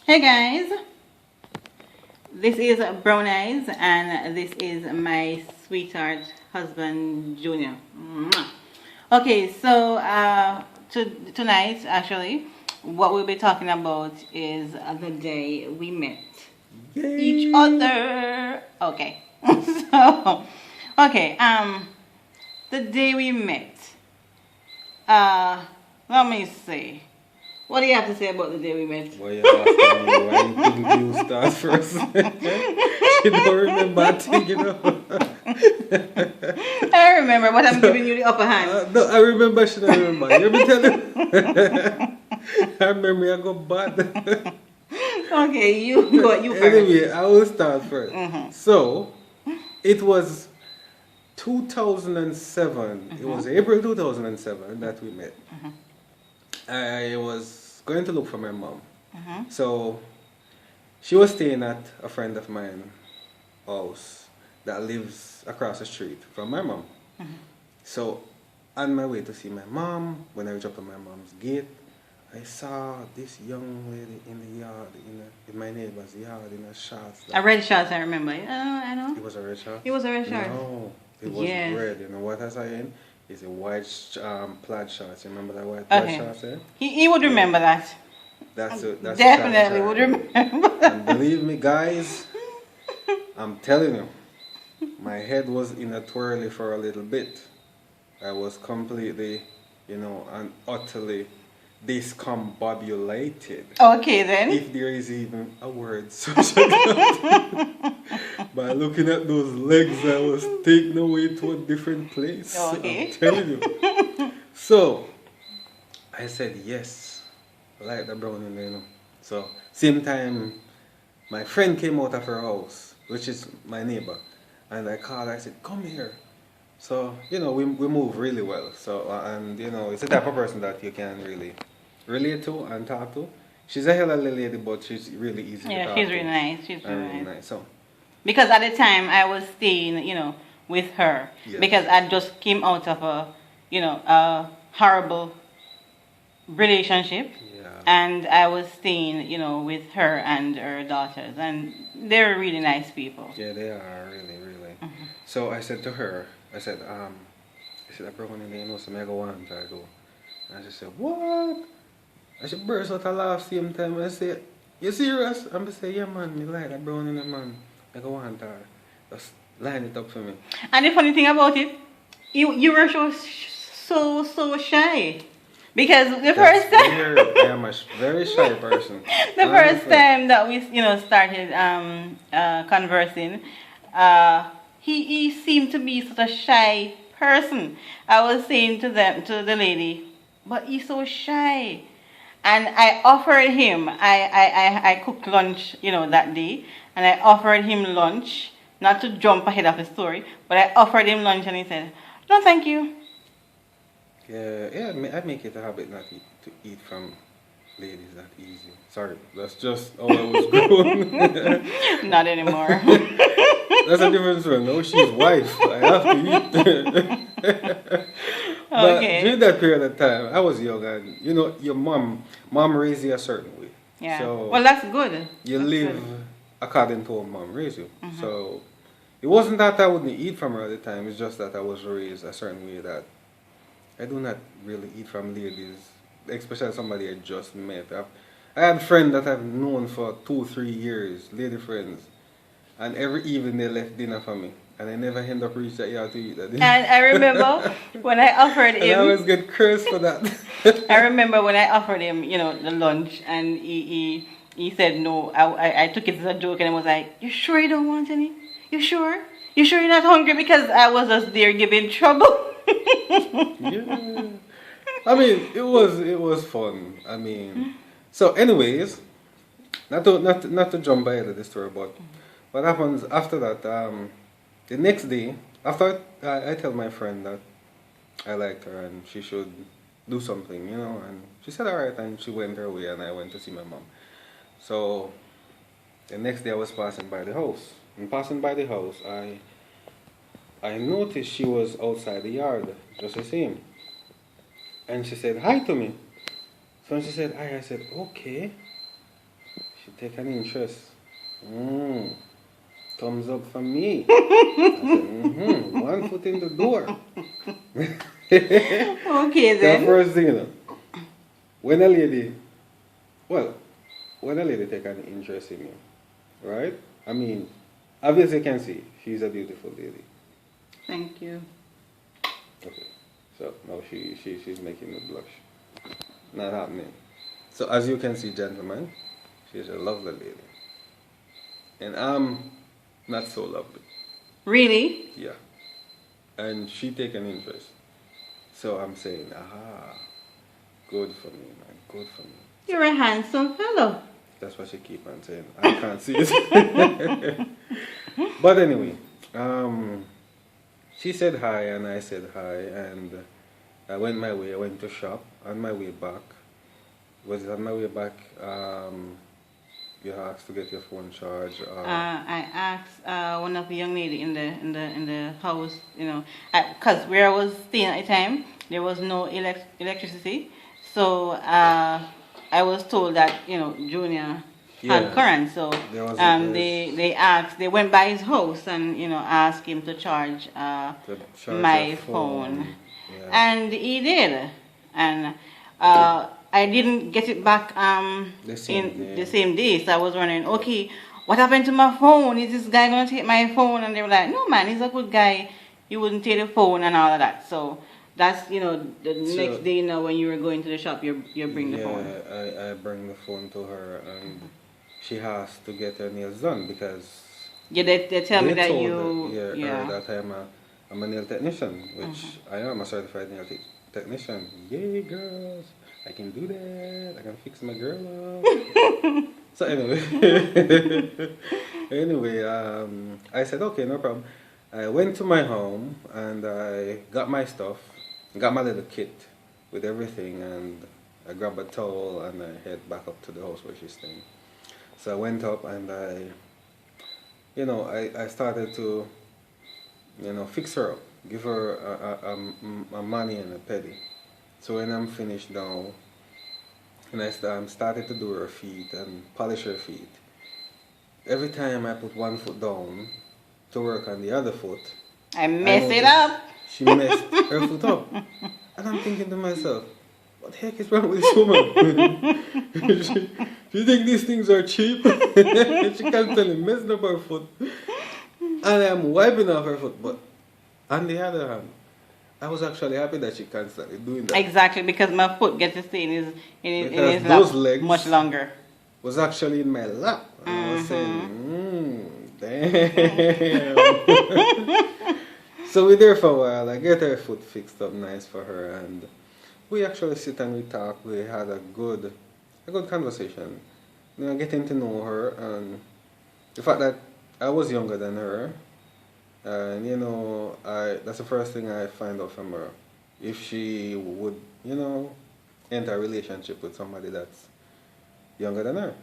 Hey guys, this is Browneyes and this is my sweetheart husband Junior. Mwah. Okay, so tonight actually, what we'll be talking about is the day we met each other. Okay, so okay, the day we met. Let me see. What do you have to say about the day we met? Why you asking me? Why you couldn't you start first? You don't remember a thing, you know? I remember, but I'm giving you the upper hand. No, I remember, should I remember? Let me tell you. I remember I got bad. Okay, you first. Anyway, I will start 1st. Mm-hmm. So, it was 2007. It was April 2007 that we met. I was going to look for my mom. So she was staying at a friend of mine's house that lives across the street from my mom. So on my way to see my mom, when I reached up to my mom's gate, I saw this young lady in the yard, in my neighbor's yard, in a shorts. A red shorts, I remember. I know. It was a red short? It was a red short. No, it was Yes. red. You know what I saw in? It's a white plaid shorts. You remember that white plaid shorts? Eh? He would remember that. That's Definitely would remember. And believe me, guys, I'm telling you, my head was in a twirly for a little bit. I was completely, and utterly discombobulated. Okay then. If there is even a word such as that. By looking at those legs, I was taken away to a different place. Okay. I'm telling you. So, I said yes, like the brownie, So, same time, my friend came out of her house, which is my neighbor, and I called her, I said, come here. So, we move really well. So, and, it's the type of person that you can really relate to and talk to. She's a hell of a lady, but she's really easy to talk to. Yeah, she's really nice. She's really nice. So, because at the time I was staying, with her. Yes. Because I just came out of a horrible relationship. yeah. And I was staying, with her and her daughters. And they're really nice people. Yeah, they are really, really. So I said to her, I said, I broke in the so I go on to go. And she said, what? I should burst out a laugh same time. I said, you serious? I'm say, yeah man, me like that brown in the man. I go on to her. Just line it up for me. And the funny thing about it, you were so shy. Because the first time I am a very shy person. the first time that we started conversing, he seemed to be such a shy person. I was saying to the lady, but he's so shy. And I offered him, I cooked lunch, that day, and I offered him lunch, not to jump ahead of the story, but I offered him lunch and he said, no thank you. Yeah, I make it a habit not to eat from ladies that easy. Sorry, that's just how I was grown. Not anymore. That's a different story. No, she's wife. I have to eat. But Okay. during that period of time, I was young, and your mom raised you a certain way. Yeah. So Well, that's good. you That's live good. according to how mom raised you. So it wasn't that I wouldn't eat from her at the time. It's just that I was raised a certain way that I do not really eat from ladies, especially somebody I just met. I had friends that I've known for 2-3 years, lady friends, and every evening they left dinner for me, and I never end up reaching that yard to eat that dinner. And I remember when I offered And I always him, get cursed for that. I remember when I offered him, the lunch, and he said no. I took it as a joke, and I was like, "You sure you don't want any? You sure? You sure you're not hungry?" Because I was just there giving trouble. Yeah. I mean, it was fun. I mean, so anyways, not to jump ahead of the story, but what happens after that? The next day, after I tell my friend that I liked her and she should do something, and she said alright, and she went her way, and I went to see my mom. So the next day I was passing by the house, and passing by the house, I noticed she was outside the yard, just the same. And she said hi to me. So when she said hi, I said, okay. She take an interest. Thumbs up for me. I said, 1 foot in the door. Okay The then. first thing, when a lady, well, when a lady take an interest in you, right? I mean, obviously you can see she's a beautiful lady. Thank you. Okay, so now she's making me blush. Not happening. So as you can see, gentlemen, she's a lovely lady. And I'm not so lovely. Really? Yeah. And she take an interest. So I'm saying, good for me, man, good for me. You're a handsome fellow. That's what she keep on saying. I can't see it. But anyway, she said hi and I said hi and I went my way. I went to shop. On my way back, was it on my way back? You asked to get your phone charged. I asked one of the young lady in the house, because where I was staying at the time, there was no electricity, so I was told that Junior had current, so they went by his house and asked him to charge my phone. Yeah. And he did, and I didn't get it back the same day. So I was wondering, okay, what happened to my phone? Is this guy gonna take my phone? And they were like, no man, he's a good guy. He wouldn't take the phone and all of that. So that's the next day when you were going to the shop, you bring the phone. Yeah, I bring the phone to her and she has to get her nails done because they tell me that that I'm a nail technician, which I am a certified nail technician. Yay, girls! I can do that. I can fix my girl up. So anyway, I said okay, no problem. I went to my home and I got my stuff, got my little kit with everything, and I grabbed a towel and I head back up to the house where she's staying. So I went up and I started to fix her up, give her a money and a penny. So when I'm finished now, and I started to do her feet and polish her feet, every time I put one foot down to work on the other foot, I mess it up. She messed her foot up. And I'm thinking to myself, what the heck is wrong with this woman? she think these things are cheap? She constantly messing up her foot. And I'm wiping off her foot, but on the other hand, I was actually happy that she constantly doing that. Exactly, because my foot gets to stay in his lap legs much longer. Was actually in my lap. And I was saying, damn. So we're there for a while. I get her foot fixed up nice for her, and we actually sit and we talk. We had a good conversation. Getting to know her, and the fact that I was younger than her. And that's the first thing I find out from her. If she would, enter a relationship with somebody that's younger than her.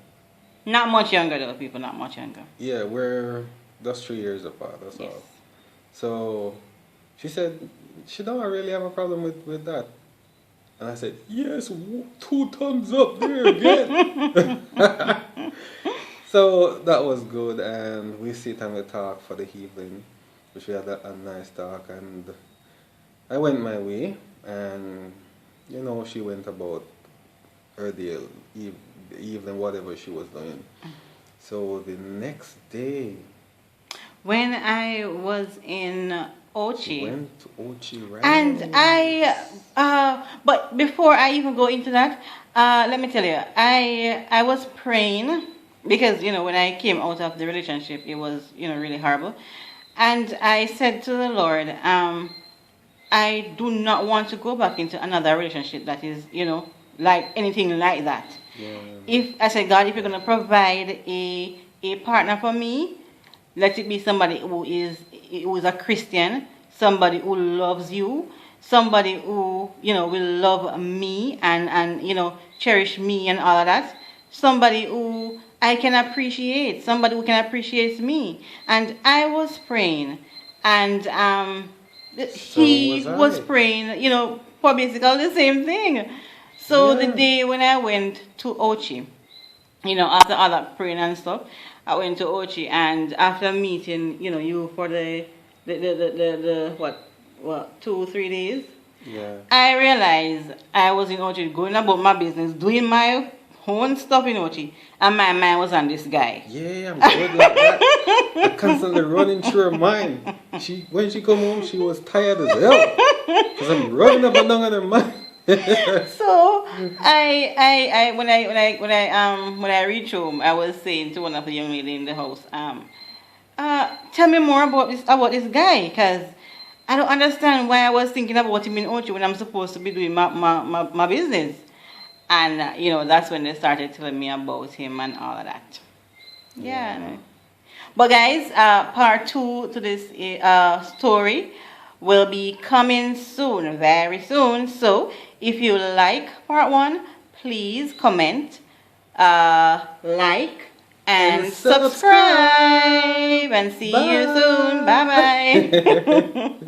Not much younger though, people, not much younger. Yeah, we're just 3 years apart, that's all. So she said she don't really have a problem with that. And I said, yes, 2 thumbs up there again. So that was good, and we sit and we talk for the evening. We had a nice talk, and I went my way, and she went about her day, evening, whatever she was doing. So the next day, when I was in Ochi, she went to Ochi, right? And but before I even go into that, let me tell you, I was praying because when I came out of the relationship, it was really horrible. And I said to the Lord, I do not want to go back into another relationship that is, like anything like that. Yeah. If I said, God, if you're going to provide a partner for me, let it be somebody who is a Christian, somebody who loves you, somebody who will love me and cherish me and all of that, somebody who I can appreciate, somebody who can appreciate me. And I was praying, and he was praying, for basically the same thing. So the day when I went to Ochi, after all that praying and stuff, I went to Ochi, and after meeting, you for the what 2 3 days, Yeah. I realized I was in Ochi going about my business, doing my own stuff in Ochi, and my mind was on this guy. Yeah, I'm good like that. I constantly running through her mind. When she come home, she was tired as hell. Cause I'm running up and down on her mind. So when I reached home, I was saying to one of the young ladies in the house, tell me more about this guy, cause I don't understand why I was thinking about him in Ochi when I'm supposed to be doing my business. And that's when they started telling me about him and all of that. Yeah. But guys, part 2 to this story will be coming soon, very soon. So if you like part 1, please comment, like, and subscribe. And see you soon. Bye bye.